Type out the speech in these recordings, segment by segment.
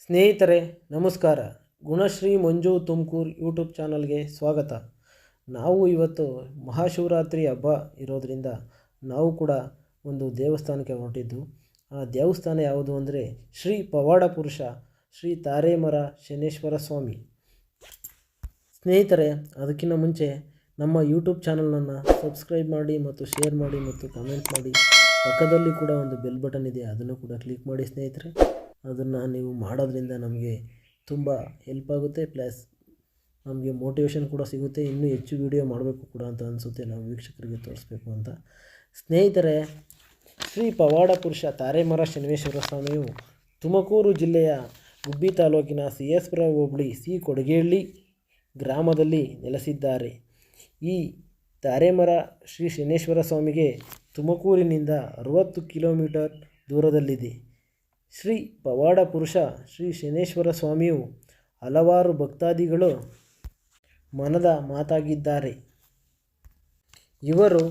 ಸ್ನೇಹಿತರೆ ನಮಸ್ಕಾರ. ಗುಣಶ್ರೀ ಮಂಜು ತುಮಕೂರು ಯೂಟ್ಯೂಬ್ ಚಾನಲ್ಗೆ ಸ್ವಾಗತ. ನಾವು ಇವತ್ತು ಮಹಾಶಿವರಾತ್ರಿ ಹಬ್ಬ ಇರೋದರಿಂದ ನಾವು ಕೂಡ ಒಂದು ದೇವಸ್ಥಾನಕ್ಕೆ ಹೊರಟಿದ್ದು. ಆ ದೇವಸ್ಥಾನ ಯಾವುದು ಅಂದರೆ ಶ್ರೀ ಪವಾಡ ಪುರುಷ ಶ್ರೀ ತಾರೇಮರ ಶನೇಶ್ವರ ಸ್ವಾಮಿ. ಸ್ನೇಹಿತರೆ, ಅದಕ್ಕಿಂತ ಮುಂಚೆ ನಮ್ಮ ಯೂಟ್ಯೂಬ್ ಚಾನಲನ್ನು ಸಬ್ಸ್ಕ್ರೈಬ್ ಮಾಡಿ ಮತ್ತು ಶೇರ್ ಮಾಡಿ ಮತ್ತು ಕಮೆಂಟ್ ಮಾಡಿ. ಪಕ್ಕದಲ್ಲಿ ಕೂಡ ಒಂದು ಬೆಲ್ ಬಟನ್ ಇದೆ, ಅದನ್ನು ಕೂಡ ಕ್ಲಿಕ್ ಮಾಡಿ ಸ್ನೇಹಿತರೆ. ಅದನ್ನು ನೀವು ಮಾಡೋದ್ರಿಂದ ನಮಗೆ ತುಂಬ ಹೆಲ್ಪ್ ಆಗುತ್ತೆ, ಪ್ಲಸ್ ನಮಗೆ ಮೋಟಿವೇಶನ್ ಕೂಡ ಸಿಗುತ್ತೆ. ಇನ್ನೂ ಹೆಚ್ಚು ವಿಡಿಯೋ ಮಾಡಬೇಕು ಕೂಡ ಅಂತ ಅನಿಸುತ್ತೆ, ನಾವು ವೀಕ್ಷಕರಿಗೆ ತೋರಿಸ್ಬೇಕು ಅಂತ. ಸ್ನೇಹಿತರೆ, ಶ್ರೀ ಪವಾಡ ಪುರುಷ ತಾರೇಮರ ಶನೇಶ್ವರ ಸ್ವಾಮಿಯು ತುಮಕೂರು ಜಿಲ್ಲೆಯ ಗುಬ್ಬಿ ತಾಲೂಕಿನ CS ಪುರ ಹೋಬಳಿ ಸಿ ಕೊಡಗೇಹಳ್ಳಿ ಗ್ರಾಮದಲ್ಲಿ ನೆಲೆಸಿದ್ದಾರೆ. ಈ ತಾರೇಮರ ಶ್ರೀ ಶನೇಶ್ವರ ಸ್ವಾಮಿಗೆ ತುಮಕೂರಿನಿಂದ 60 ಕಿಲೋಮೀಟರ್ ದೂರದಲ್ಲಿದೆ. ಶ್ರೀ ಪವಾಡ ಪುರುಷ ಶ್ರೀ ಶನೇಶ್ವರ ಸ್ವಾಮಿಯು ಹಲವಾರು ಭಕ್ತಾದಿಗಳು ಮನದ ಮಾತಾಗಿದ್ದಾರೆ. ಇವರು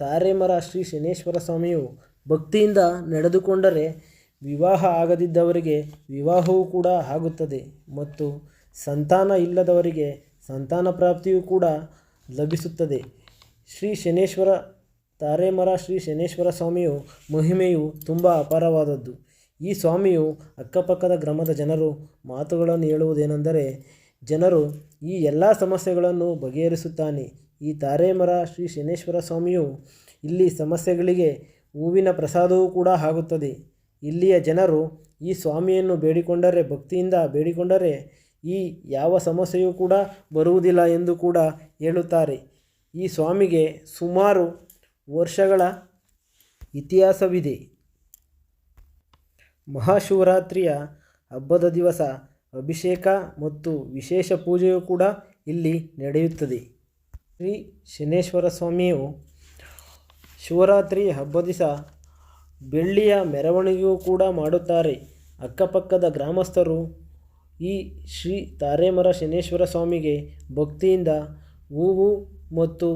ತಾರೇಮರ ಶ್ರೀ ಶನೇಶ್ವರ ಸ್ವಾಮಿಯು ಭಕ್ತಿಯಿಂದ ನಡೆದುಕೊಂಡರೆ ವಿವಾಹ ಆಗದಿದ್ದವರಿಗೆ ವಿವಾಹವೂ ಕೂಡ ಆಗುತ್ತದೆ ಮತ್ತು ಸಂತಾನ ಇಲ್ಲದವರಿಗೆ ಸಂತಾನ ಪ್ರಾಪ್ತಿಯೂ ಕೂಡ ಲಭಿಸುತ್ತದೆ. ಶ್ರೀ ಶನೇಶ್ವರ ತಾರೇಮರ ಶ್ರೀ ಶನೇಶ್ವರ ಸ್ವಾಮಿಯು ಮಹಿಮೆಯು ತುಂಬ ಅಪಾರವಾದದ್ದು. ಈ ಸ್ವಾಮಿಯು ಅಕ್ಕಪಕ್ಕದ ಗ್ರಾಮದ ಜನರು ಮಾತುಗಳನ್ನು ಹೇಳುವುದೇನೆಂದರೆ, ಜನರು ಈ ಎಲ್ಲ ಸಮಸ್ಯೆಗಳನ್ನು ಬಗೆಹರಿಸುತ್ತಾನೆ. ಈ ತಾರೇಮರ ಶ್ರೀ ಶನೇಶ್ವರ ಸ್ವಾಮಿಯು ಇಲ್ಲಿ ಸಮಸ್ಯೆಗಳಿಗೆ ಹೂವಿನ ಪ್ರಸಾದವೂ ಕೂಡ ಆಗುತ್ತದೆ. ಇಲ್ಲಿಯ ಜನರು ಈ ಸ್ವಾಮಿಯನ್ನು ಬೇಡಿಕೊಂಡರೆ, ಭಕ್ತಿಯಿಂದ ಬೇಡಿಕೊಂಡರೆ ಈ ಯಾವ ಸಮಸ್ಯೆಯೂ ಕೂಡ ಬರುವುದಿಲ್ಲ ಎಂದು ಕೂಡ ಹೇಳುತ್ತಾರೆ. ಈ ಸ್ವಾಮಿಗೆ ಸುಮಾರು ವರ್ಷಗಳ ಇತಿಹಾಸವಿದೆ. ಮಹಾಶಿವರಾತ್ರಿಯ ಹಬ್ಬದ ದಿವಸ ಅಭಿಷೇಕ ಮತ್ತು ವಿಶೇಷ ಪೂಜೆಯೂ ಕೂಡ ಇಲ್ಲಿ ನಡೆಯುತ್ತದೆ. ಶ್ರೀ ಶನೇಶ್ವರ ಸ್ವಾಮಿಯು ಶಿವರಾತ್ರಿ ಹಬ್ಬದ ದಿವಸ ಬೆಳ್ಳಿಯ ಮೆರವಣಿಗೆಯೂ ಕೂಡ ಮಾಡುತ್ತಾರೆ. ಅಕ್ಕಪಕ್ಕದ ಗ್ರಾಮಸ್ಥರು ಈ ಶ್ರೀ ತಾರೇಮರ ಶನೇಶ್ವರ ಸ್ವಾಮಿಗೆ ಭಕ್ತಿಯಿಂದ ಹೂವು ಮತ್ತು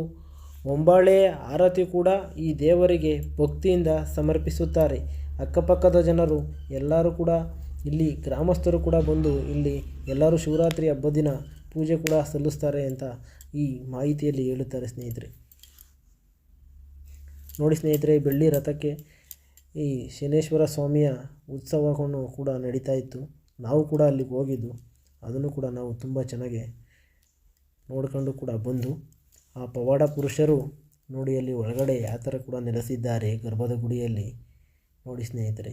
ಹೊಂಬಾಳೆ ಆರತಿ ಕೂಡ ಈ ದೇವರಿಗೆ ಭಕ್ತಿಯಿಂದ ಸಮರ್ಪಿಸುತ್ತಾರೆ. ಅಕ್ಕಪಕ್ಕದ ಜನರು ಎಲ್ಲರೂ ಕೂಡ ಇಲ್ಲಿ ಗ್ರಾಮಸ್ಥರು ಕೂಡ ಬಂದು ಇಲ್ಲಿ ಎಲ್ಲರೂ ಶಿವರಾತ್ರಿ ಹಬ್ಬದ ದಿನ ಪೂಜೆ ಕೂಡ ಸಲ್ಲಿಸ್ತಾರೆ ಅಂತ ಈ ಮಾಹಿತಿಯಲ್ಲಿ ಹೇಳುತ್ತಾರೆ. ಸ್ನೇಹಿತರೆ ನೋಡಿ ಸ್ನೇಹಿತರೆ, ಬೆಳ್ಳಿ ರಥಕ್ಕೆ ಈ ಶನೇಶ್ವರ ಸ್ವಾಮಿಯ ಉತ್ಸವವನ್ನು ಕೂಡ ನಡೀತಾ ಇತ್ತು. ನಾವು ಕೂಡ ಅಲ್ಲಿಗೆ ಹೋಗಿದ್ದು, ಅದನ್ನು ಕೂಡ ನಾವು ತುಂಬ ಚೆನ್ನಾಗಿ ನೋಡ್ಕೊಂಡು ಕೂಡ ಬಂದು, ಆ ಪವಾಡ ಪುರುಷರು ನೋಡಿ ಅಲ್ಲಿ ಒಳಗಡೆ ಯಾವ ಥರ ಕೂಡ ನೆಲೆಸಿದ್ದಾರೆ ಗರ್ಭದ ಗುಡಿಯಲ್ಲಿ. ನೋಡಿ ಸ್ನೇಹಿತರೆ,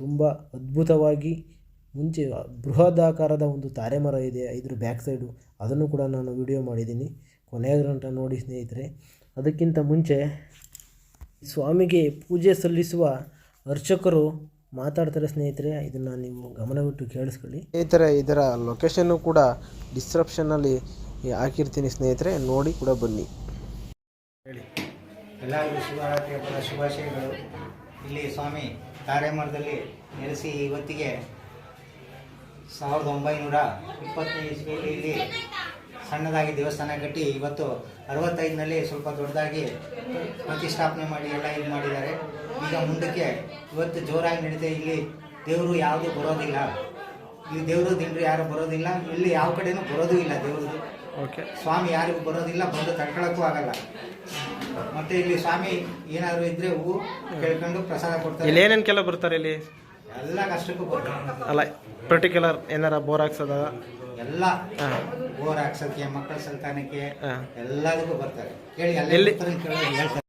ತುಂಬ ಅದ್ಭುತವಾಗಿ ಮುಂಚೆ ಬೃಹದಾಕಾರದ ಒಂದು ತಾರೆಮರ ಇದೆ ಇದ್ರ ಬ್ಯಾಕ್ ಸೈಡು, ಅದನ್ನು ಕೂಡ ನಾನು ವಿಡಿಯೋ ಮಾಡಿದ್ದೀನಿ, ಕೊನೆಯ ಗಂಟ ನೋಡಿ ಸ್ನೇಹಿತರೆ. ಅದಕ್ಕಿಂತ ಮುಂಚೆ ಸ್ವಾಮಿಗೆ ಪೂಜೆ ಸಲ್ಲಿಸುವ ಅರ್ಚಕರು ಮಾತಾಡ್ತಾರೆ ಸ್ನೇಹಿತರೆ, ಇದನ್ನು ನೀವು ಗಮನವಿಟ್ಟು ಕೇಳಿಸ್ಕೊಳ್ಳಿ ಸ್ನೇಹಿತರೆ. ಇದರ ಲೊಕೇಶನ್ನು ಕೂಡ ಡಿಸ್ಕ್ರಿಪ್ಷನ್ನಲ್ಲಿ ಹಾಕಿರ್ತೀನಿ ಸ್ನೇಹಿತರೆ, ನೋಡಿ ಕೂಡ ಬನ್ನಿ. ಹೇಳಿ. ಎಲ್ಲರಿಗೂ ಶಿವರಾತ್ರಿ ಹಬ್ಬದ ಶುಭಾಶಯಗಳು. ಇಲ್ಲಿ ಸ್ವಾಮಿ ತಾರೇಮರದಲ್ಲಿ ನೆಲೆಸಿ ಇವತ್ತಿಗೆ 1925 ಇಸ್ವಿಯಲ್ಲಿ ಇಲ್ಲಿ ಸಣ್ಣದಾಗಿ ದೇವಸ್ಥಾನ ಕಟ್ಟಿ ಇವತ್ತು 65ನಲ್ಲಿ ಸ್ವಲ್ಪ ದೊಡ್ಡದಾಗಿ ಪ್ರತಿಷ್ಠಾಪನೆ ಮಾಡಿ ಎಲ್ಲ ಇದು ಮಾಡಿದ್ದಾರೆ. ಈಗ ಮುಂದಕ್ಕೆ ಇವತ್ತು ಜೋರಾಗಿ ನಡೀತೆ. ಇಲ್ಲಿ ದೇವರು ಯಾವುದು ಬರೋದಿಲ್ಲ, ಇಲ್ಲಿ ದೇವರು ದಿಂಡ್ರು ಯಾರು ಬರೋದಿಲ್ಲ, ಇಲ್ಲಿ ಯಾವ ಕಡೆನೂ ಬರೋದೂ ಇಲ್ಲ. ದೇವ್ರದ್ದು ಸ್ವಾಮಿ ಯಾರಿಗೂ ಬರೋದಿಲ್ಲ, ಬಂದು ತಡ್ಕೊಳ್ಳೋಕ್ಕೂ ಆಗಲ್ಲ. ಮತ್ತೆ ಇಲ್ಲಿ ಸ್ವಾಮಿ ಏನಾದ್ರು ಇದ್ರೆ ಹೂ ಕೇಳ್ಕೊಂಡು ಪ್ರಸಾದ ಕೊಡ್ತಾರೆ. ಇಲ್ಲಿ ಏನೇನು ಬರ್ತಾರೆ ಇಲ್ಲಿ ಎಲ್ಲ ಕಷ್ಟಕ್ಕೂ ಬರ್ತಾರೆ. ಅಲ್ಲ ಪರ್ಟಿಕ್ಯುಲರ್ ಏನಾರ ಬೋರ್ ಹಾಕ್ಸೋದ ಎಲ್ಲ ಬೋರ್ ಹಾಕ್ಸೋಕ್ಕೆ, ಮಕ್ಕಳ ಸಂತಾನಕ್ಕೆ ಎಲ್ಲದಕ್ಕೂ ಬರ್ತಾರೆ. ಕೇಳಿ ಅಲ್ಲಿ ಹೇಳ್ತಾರೆ.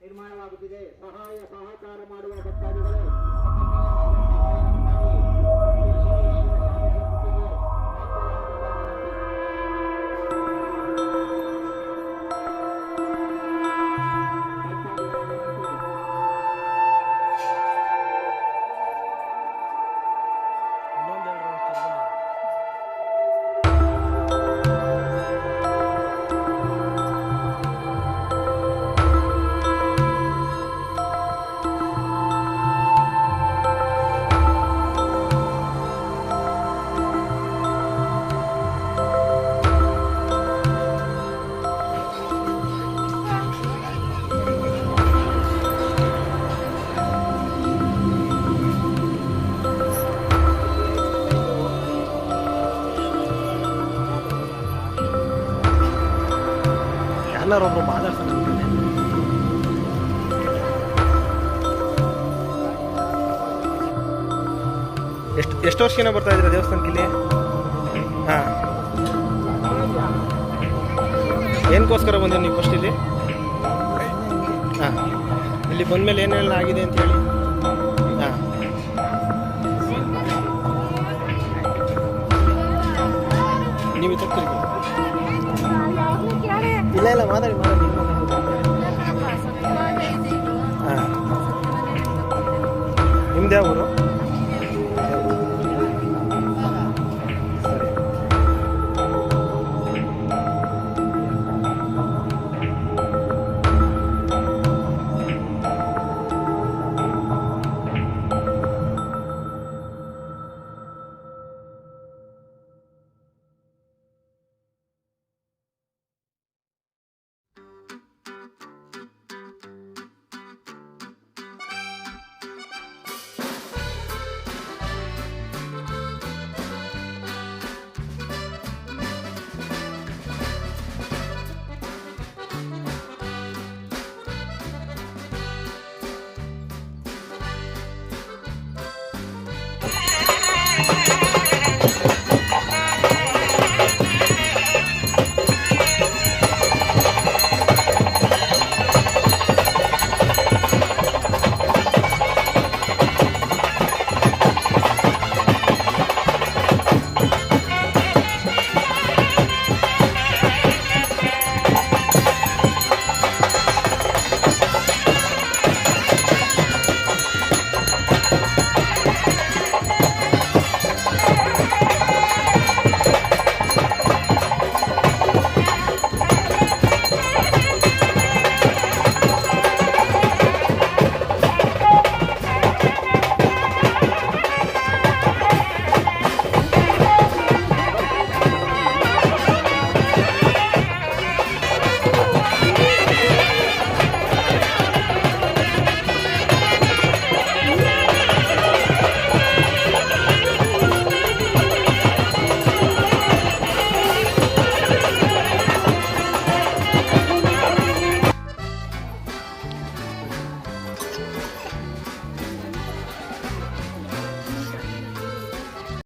ನಿರ್ಮಾಣವಾಗುತ್ತಿದೆ. ಸಹಾಯ ಸಹಕಾರ ಮಾಡುವ ಭಕ್ತಾದಿಗಳೇ ಎಲ್ಲರೊಬ್ರು ಮಾತಾಡ್ತಾನೆ. ಎಷ್ಟು ವರ್ಷದಿಂದ ಬರ್ತಾ ಇದ್ದೀರಾ ದೇವಸ್ಥಾನಕ್ಕೆ ಇಲ್ಲಿ? ಹಾಂ, ಏನಕ್ಕೋಸ್ಕರ ಬಂದ್ರೆ ನೀವು ಫಸ್ಟ್ ಇಲ್ಲಿ? ಹಾಂ, ಇಲ್ಲಿ ಬಂದಮೇಲೆ ಏನೆಲ್ಲ ಆಗಿದೆ ಅಂತ ಹೇಳಿ. ಹಾಂ, ನೀವು ತಪ್ಪು ಇಲ್ಲ ಇಲ್ಲ ಮಾತಾಡಿ ಮಾತಾಡಿ. ಹಾಂ, ನಿಮ್ದು ಯಾವ ಊರು?